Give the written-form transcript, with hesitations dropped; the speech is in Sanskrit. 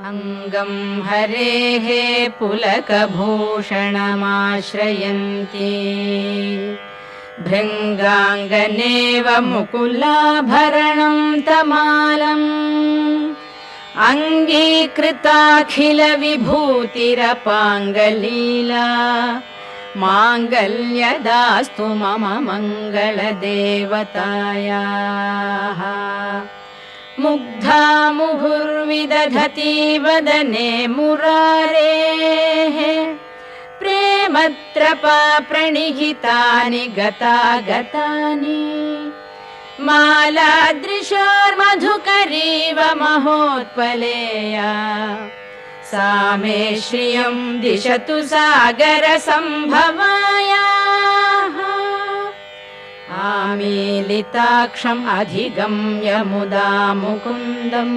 अङ्गं हरेः पुलकभूषणमाश्रयन्ती भृङ्गाङ्गनेव मुकुलाभरणं तमालम् अङ्गीकृताखिलविभूतिरपाङ्गलीला माङ्गल्यदास्तु मम मङ्गलदेवतायाः मुग्धा मुहुर्विदधती वदने मुरारेः प्रेमत्रपा प्रणिहितानि गतागतानि मालादृशोर्मधुकरीव महोत्पलेया सा मे श्रियं दिशतु सागरसम्भवायाः आमीलिताक्षम् अधिगम्य मुदा मुकुन्दम्